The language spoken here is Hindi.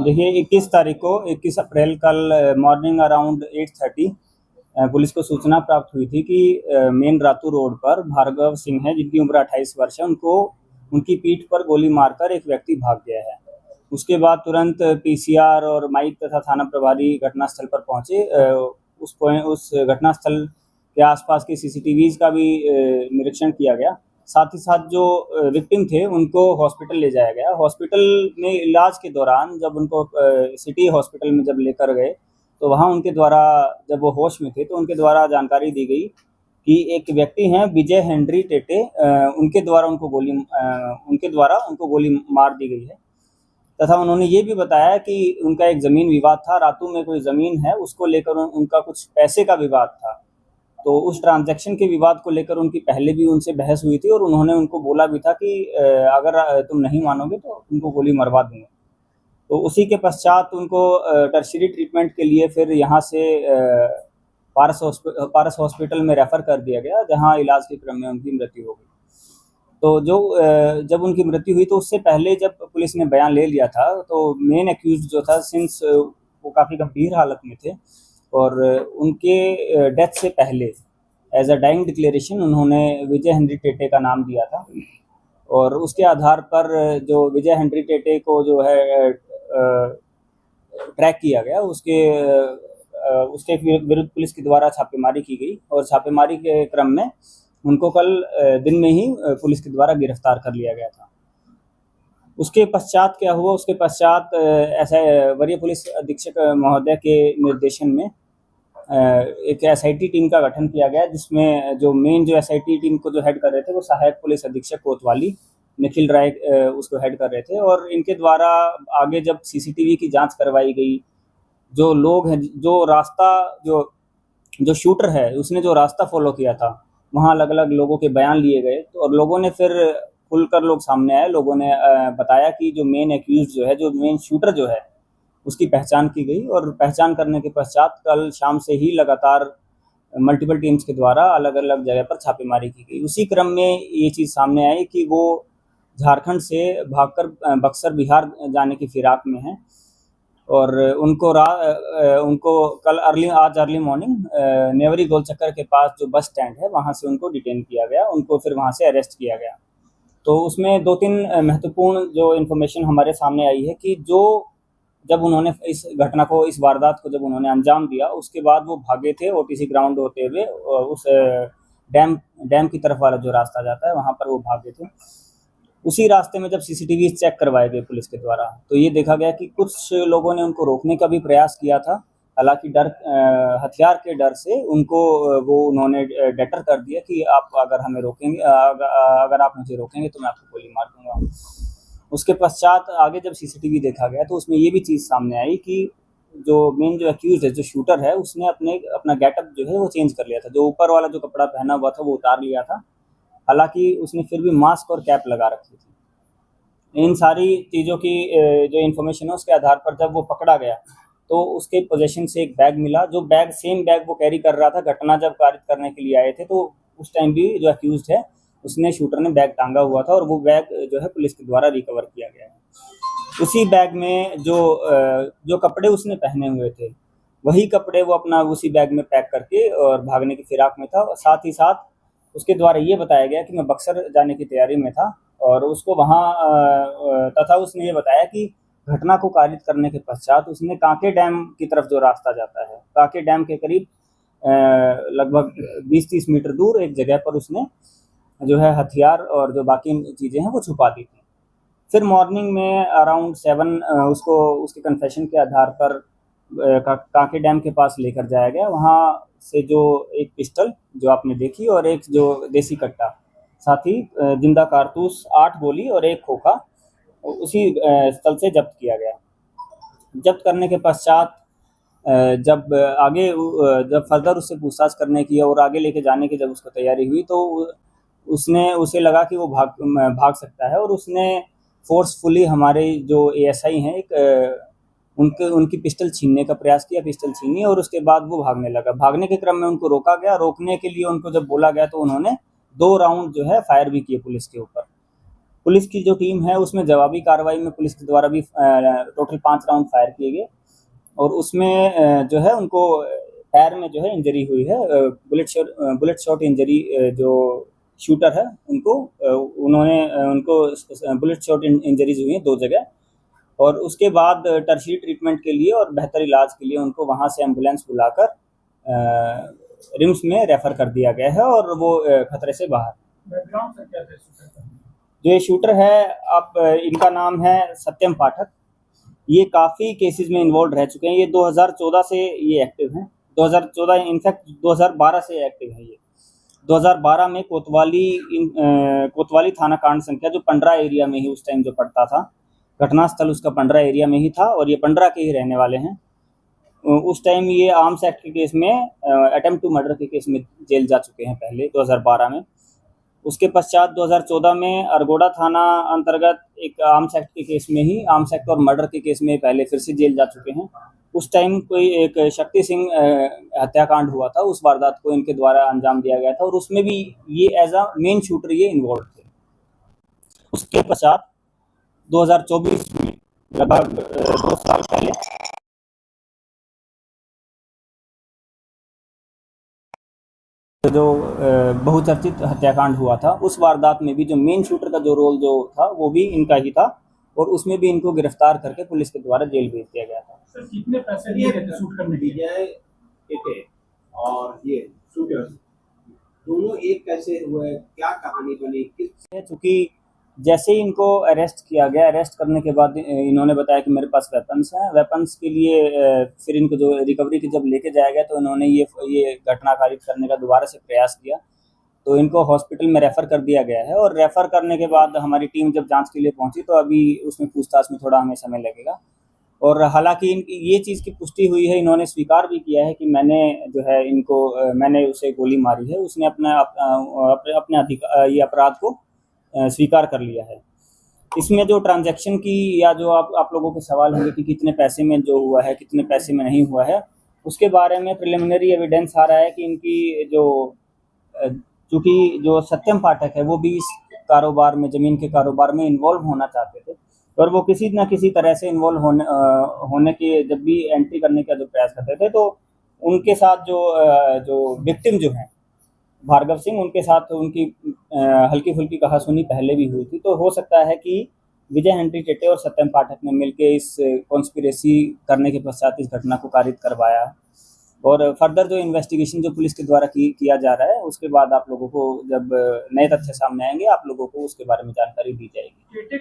देखिए 21 अप्रैल कल मॉर्निंग अराउंड 8:30 पुलिस को सूचना प्राप्त हुई थी कि मेन रातू रोड पर भार्गव सिंह है, जिनकी उम्र 28 वर्ष है, उनको उनकी पीठ पर गोली मारकर एक व्यक्ति भाग गया है। उसके बाद तुरंत पीसीआर और माइक तथा थाना प्रभारी घटनास्थल पर पहुंचे। उस घटनास्थल के आसपास के सीसीटीवीज का भी निरीक्षण किया गया। साथ ही साथ जो विक्टिम थे उनको हॉस्पिटल ले जाया गया। हॉस्पिटल में इलाज के दौरान जब उनको सिटी हॉस्पिटल में जब लेकर गए तो वहाँ उनके द्वारा, जब वो होश में थे तो उनके द्वारा जानकारी दी गई कि एक व्यक्ति हैं विजय हेनरी टेटे, उनके द्वारा उनको गोली मार दी गई है। तथा उन्होंने ये भी बताया कि उनका एक ज़मीन विवाद था, रातू में कोई ज़मीन है, उसको लेकर उनका कुछ पैसे का विवाद था। तो उस ट्रांजैक्शन के विवाद को लेकर उनकी पहले भी उनसे बहस हुई थी और उन्होंने उनको बोला भी था कि अगर तुम नहीं मानोगे तो तुमको गोली मरवा दूंगा। तो उसी के पश्चात उनको टर्शियरी ट्रीटमेंट के लिए फिर यहाँ से पारस हॉस्पिटल में रेफ़र कर दिया गया, जहाँ इलाज के क्रम में उनकी मृत्यु हो गई। तो जब उनकी मृत्यु हुई तो उससे पहले जब पुलिस ने बयान ले लिया था तो मेन एक्यूज्ड जो था, सिंस वो काफ़ी गंभीर हालत में थे और उनके डेथ से पहले एज अ डाइंग डिक्लेरेशन उन्होंने विजय हेनरी टेटे का नाम दिया था। और उसके आधार पर जो विजय हेनरी टेटे को जो है ट्रैक किया गया, उसके विरुद्ध पुलिस के द्वारा छापेमारी की गई और छापेमारी के क्रम में उनको कल दिन में ही पुलिस के द्वारा गिरफ्तार कर लिया गया था। उसके पश्चात क्या हुआ, उसके पश्चात ऐसा वरीय पुलिस अधीक्षक महोदय के निर्देशन में एक एसआईटी टीम का गठन किया गया, जिसमें जो एसआईटी टीम को जो हेड कर रहे थे वो सहायक पुलिस अधीक्षक कोतवाली निखिल राय उसको हेड कर रहे थे। और इनके द्वारा आगे जब सीसीटीवी की जांच करवाई गई, जो लोग हैं, जो शूटर है उसने जो रास्ता फॉलो किया था, वहाँ अलग अलग लोगों के बयान लिए गए। तो और लोगों ने फिर खुलकर लोग सामने आए, लोगों ने बताया कि जो मेन एक्यूज जो है, जो मेन शूटर जो है, उसकी पहचान की गई। और पहचान करने के पश्चात कल शाम से ही लगातार मल्टीपल टीम्स के द्वारा अलग अलग जगह पर छापेमारी की गई। उसी क्रम में ये चीज़ सामने आई कि वो झारखंड से भागकर बक्सर बिहार जाने की फिराक में हैं और उनको कल आज अर्ली मॉर्निंग नेवरी गोल चक्कर के पास जो बस स्टैंड है वहाँ से उनको डिटेन किया गया, उनको फिर वहाँ से अरेस्ट किया गया। तो उसमें 2-3 महत्वपूर्ण जो इन्फॉर्मेशन हमारे सामने आई है कि जब उन्होंने इस वारदात को जब उन्होंने अंजाम दिया, उसके बाद वो भागे थे ओटीसी ग्राउंड होते हुए, उस डैम की तरफ वाला जो रास्ता जाता है वहाँ पर वो भागे थे। उसी रास्ते में जब सीसीटीवी चेक करवाए गए पुलिस के द्वारा तो ये देखा गया कि कुछ लोगों ने उनको रोकने का भी प्रयास किया था। हालांकि हथियार के डर से उन्होंने डेटर कर दिया कि आप अगर हमें रोकेंगे, अगर आप मुझे रोकेंगे तो मैं आपको गोली मार दूंगा। उसके पश्चात आगे जब सीसीटीवी देखा गया तो उसमें ये भी चीज़ सामने आई कि जो एक्यूज है, जो शूटर है, उसने अपना गेटअप जो है वो चेंज कर लिया था। जो ऊपर वाला जो कपड़ा पहना हुआ था वो उतार लिया था, हालांकि उसने फिर भी मास्क और कैप लगा रखी थी। इन सारी चीज़ों की जो इन्फॉर्मेशन है उसके आधार पर जब वो पकड़ा गया तो उसके पोजीशन से एक बैग मिला, जो सेम बैग वो कैरी कर रहा था घटना जब कारित करने के लिए आए थे। तो उस टाइम भी जो एक्यूज्ड है उसने शूटर ने बैग टांगा हुआ था और वो बैग जो है पुलिस के द्वारा रिकवर किया गया है। उसी बैग में जो कपड़े उसने पहने हुए थे वही कपड़े वो अपना उसी बैग में पैक करके और भागने की फिराक में था। साथ ही साथ उसके द्वारा ये बताया गया कि मैं बक्सर जाने की तैयारी में था और उसको वहाँ तथा उसने ये बताया कि घटना को कारित करने के पश्चात उसने कांके डैम की तरफ जो रास्ता जाता है, कांके डैम के करीब लगभग 20-30 मीटर दूर एक जगह पर उसने जो है हथियार और जो बाकी चीज़ें हैं वो छुपा दी थी। फिर मॉर्निंग में अराउंड 7 उसके कन्फेशन के आधार पर कांके डैम के पास लेकर जाया गया। वहाँ से जो एक पिस्टल जो आपने देखी और एक जो देसी कट्टा, साथ ही जिंदा कारतूस 8 गोली और एक खोखा उसी स्थल से जब्त किया गया। जब्त करने के पश्चात जब फर्दर उससे पूछताछ करने की और आगे लेके जाने की जब उसको तैयारी हुई तो उसे लगा कि वो भाग सकता है और उसने फोर्सफुली हमारे जो एएसआई हैं उनकी पिस्टल छीनने का प्रयास किया, पिस्टल छीनी और उसके बाद वो भागने लगा। भागने के क्रम में उनको रोका गया। रोकने के लिए उनको जब बोला गया तो उन्होंने 2 राउंड जो है फायर भी किए पुलिस के ऊपर। पुलिस की जो टीम है उसमें जवाबी कार्रवाई में पुलिस के द्वारा भी टोटल 5 राउंड फायर किए गए और उसमें जो है उनको पैर में जो है इंजरी हुई है, बुलेट शॉट इंजरी। जो शूटर है उनको बुलेट शॉट इंजरीज हुई हैं 2 जगह और उसके बाद टर्शियरी ट्रीटमेंट के लिए और बेहतर इलाज के लिए उनको वहाँ से एम्बुलेंस बुलाकर रिम्स में रेफर कर दिया गया है और वो खतरे से बाहर। बैकग्राउंड सर क्या था शूटर का? जो ये शूटर है, आप इनका नाम है सत्यम पाठक। ये काफ़ी केसेस में इन्वॉल्व रह चुके हैं। ये 2014 से ये एक्टिव हैं। 2014 इनफैक्ट 2012 से एक्टिव है ये। 2012 में कोतवाली थाना कांड संख्या जो पंडरा एरिया में ही उस टाइम जो पड़ता था, घटना स्थल उसका पंडरा एरिया में ही था और ये पंडरा के ही रहने वाले हैं। उस टाइम ये आर्म्स एक्ट के केस में अटेम्प्ट टू मर्डर के केस में जेल जा चुके हैं पहले 2012 में। उसके पश्चात 2014 में अरगोड़ा थाना अंतर्गत एक आर्म्स एक्ट के केस में ही, आर्म्स एक्ट और मर्डर के केस में पहले फिर से जेल जा चुके हैं। उस टाइम कोई एक शक्ति सिंह हत्याकांड हुआ था, उस वारदात को इनके द्वारा अंजाम दिया गया था और उसमें भी ये एज अ मेन शूटर ये इन्वॉल्व थे। उसके पश्चात 2024 में लगभग 2 साल पहले जो बहुचर्चित हत्याकांड हुआ था, उस वारदात में भी जो मेन शूटर का जो रोल जो था वो भी इनका ही था और उसमें भी इनको गिरफ्तार करके पुलिस के द्वारा जेल भेज दिया गया था। सर कितने पैसे लिए गए थे शूट करने के लिए? विजय और ये शूटर्स दोनों एक कैसे हुए, क्या कहानी बनी, किस? चूँकि जैसे ही इनको अरेस्ट किया गया, अरेस्ट करने के बाद इन्होंने बताया कि मेरे पास वेपन्स हैं। वेपन्स के लिए फिर इनको जो रिकवरी की जब लेके जाया गया तो इन्होंने ये घटना कारित करने का दोबारा से प्रयास किया, तो इनको हॉस्पिटल में रेफ़र कर दिया गया है और रेफ़र करने के बाद हमारी टीम जब जांच के लिए पहुंची तो अभी उसमें पूछताछ में थोड़ा हमें समय लगेगा। और हालांकि ये चीज़ की पुष्टि हुई है, इन्होंने स्वीकार भी किया है कि मैंने जो है मैंने उसे गोली मारी है। उसने अपने ये अपराध को स्वीकार कर लिया है। इसमें जो ट्रांजैक्शन की या जो आप लोगों के सवाल होंगे कि कितने पैसे में जो हुआ है, कितने पैसे में नहीं हुआ है, उसके बारे में प्रिलिमिनरी एविडेंस आ रहा है कि इनकी चूँकि जो सत्यम पाठक है वो भी इस कारोबार में, ज़मीन के कारोबार में इन्वॉल्व होना चाहते थे और वो किसी न किसी तरह से इन्वॉल्व होने के जब भी एंट्री करने का जो प्रयास करते थे तो उनके साथ जो विक्टिम जो हैं भार्गव सिंह, उनके साथ उनकी हल्की-फुल्की कहा-सुनी पहले भी हुई थी। तो हो सकता है कि विजय हेनरी टेटे और सत्यम पाठक ने मिलके इस कॉन्स्पिरेसी करने के पश्चात इस घटना को कारित करवाया और फर्दर जो इन्वेस्टिगेशन जो पुलिस के द्वारा किया जा रहा है उसके बाद आप लोगों को जब नए तथ्य सामने आएंगे आप लोगों को उसके बारे में जानकारी दी जाएगी।